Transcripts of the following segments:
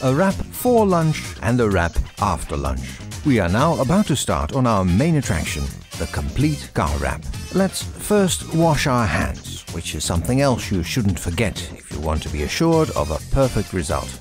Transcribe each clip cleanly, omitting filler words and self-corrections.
A wrap for lunch and a wrap after lunch. We are now about to start on our main attraction, the complete car wrap. Let's first wash our hands, which is something else you shouldn't forget if you want to be assured of a perfect result.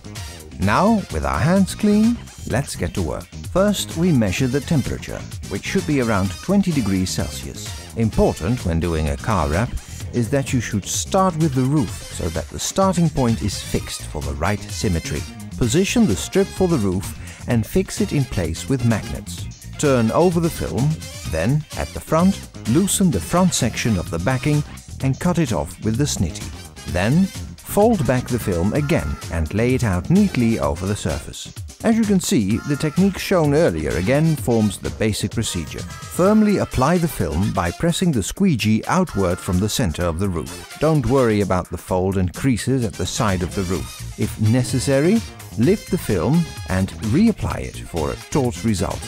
Now, with our hands clean, let's get to work. First, we measure the temperature, which should be around 20 degrees Celsius. Important when doing a car wrap is that you should start with the roof so that the starting point is fixed for the right symmetry. Position the strip for the roof and fix it in place with magnets. Turn over the film, then, at the front, loosen the front section of the backing and cut it off with the snitty. Then, fold back the film again and lay it out neatly over the surface. As you can see, the technique shown earlier again forms the basic procedure. Firmly apply the film by pressing the squeegee outward from the center of the roof. Don't worry about the fold and creases at the side of the roof. If necessary, lift the film and reapply it for a taut result.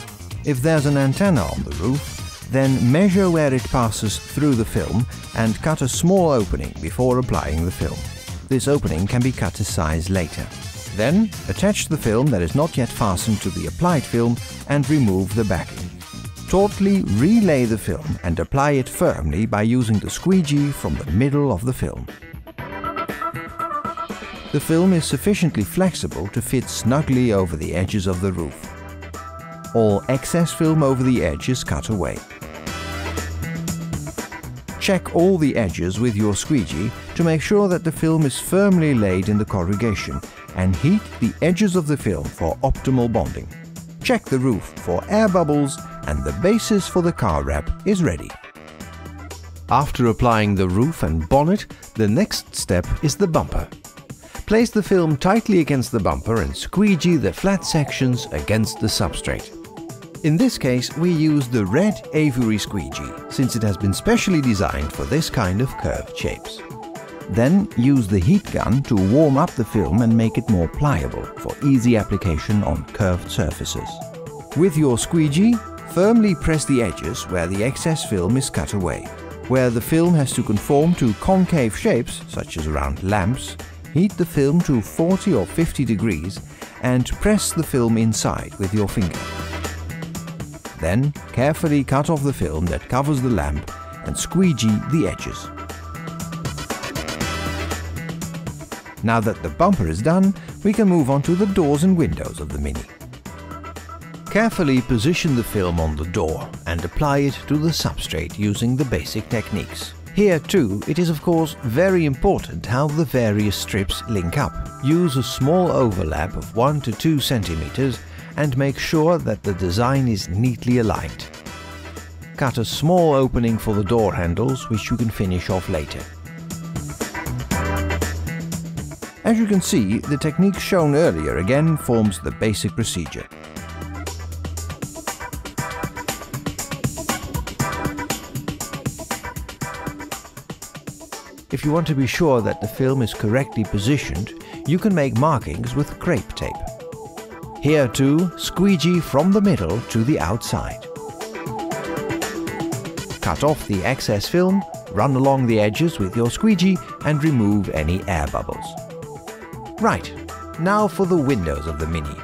If there's an antenna on the roof, then measure where it passes through the film and cut a small opening before applying the film. This opening can be cut to size later. Then, attach the film that is not yet fastened to the applied film and remove the backing. Tautly relay the film and apply it firmly by using the squeegee from the middle of the film. The film is sufficiently flexible to fit snugly over the edges of the roof. All excess film over the edge is cut away. Check all the edges with your squeegee to make sure that the film is firmly laid in the corrugation and heat the edges of the film for optimal bonding. Check the roof for air bubbles and the basis for the car wrap is ready. After applying the roof and bonnet, the next step is the bumper. Place the film tightly against the bumper and squeegee the flat sections against the substrate. In this case, we use the red Avery squeegee, since it has been specially designed for this kind of curved shapes. Then use the heat gun to warm up the film and make it more pliable for easy application on curved surfaces. With your squeegee, firmly press the edges where the excess film is cut away. Where the film has to conform to concave shapes, such as around lamps, heat the film to 40 or 50 degrees and press the film inside with your finger. Then carefully cut off the film that covers the lamp and squeegee the edges. Now that the bumper is done, we can move on to the doors and windows of the Mini. Carefully position the film on the door and apply it to the substrate using the basic techniques. Here too, it is of course very important how the various strips link up. Use a small overlap of 1 to 2 centimeters and make sure that the design is neatly aligned. Cut a small opening for the door handles, which you can finish off later. As you can see, the technique shown earlier again forms the basic procedure. If you want to be sure that the film is correctly positioned, you can make markings with crepe tape. Here too, squeegee from the middle to the outside. Cut off the excess film, run along the edges with your squeegee and remove any air bubbles. Right, now for the windows of the Mini,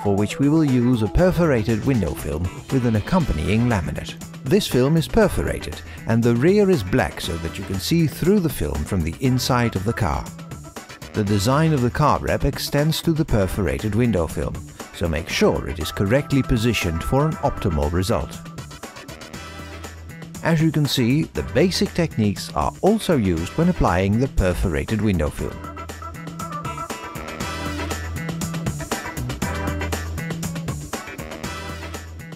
for which we will use a perforated window film with an accompanying laminate. This film is perforated and the rear is black so that you can see through the film from the inside of the car. The design of the car wrap extends to the perforated window film, so make sure it is correctly positioned for an optimal result. As you can see, the basic techniques are also used when applying the perforated window film.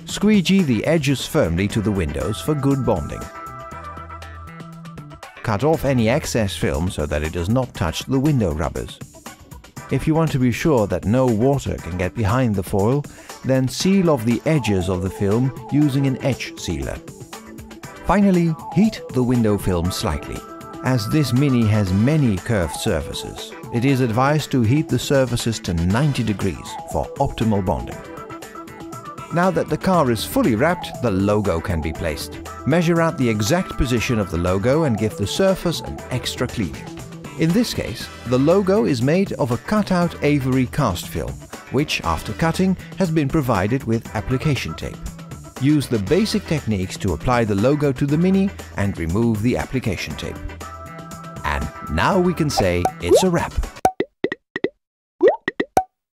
Squeegee the edges firmly to the windows for good bonding. Cut off any excess film so that it does not touch the window rubbers. If you want to be sure that no water can get behind the foil, then seal off the edges of the film using an edge sealer. Finally, heat the window film slightly. As this Mini has many curved surfaces, it is advised to heat the surfaces to 90 degrees for optimal bonding. Now that the car is fully wrapped, the logo can be placed. Measure out the exact position of the logo and give the surface an extra cleaning. In this case, the logo is made of a cut-out Avery cast film, which, after cutting, has been provided with application tape. Use the basic techniques to apply the logo to the Mini and remove the application tape. And now we can say it's a wrap.